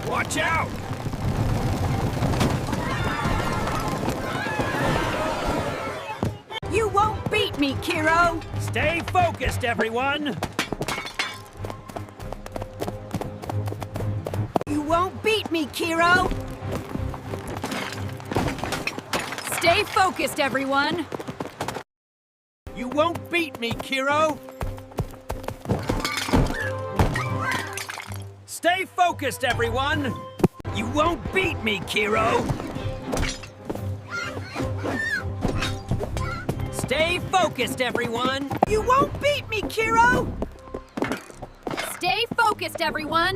Watch out! You won't beat me, Kiro! Stay focused, everyone! You won't beat me, Kiro! Stay focused, everyone! You won't beat me, Kiro! Stay focused, everyone! You won't beat me, Kiro! Stay focused, everyone! You won't beat me, Kiro! Stay focused, everyone!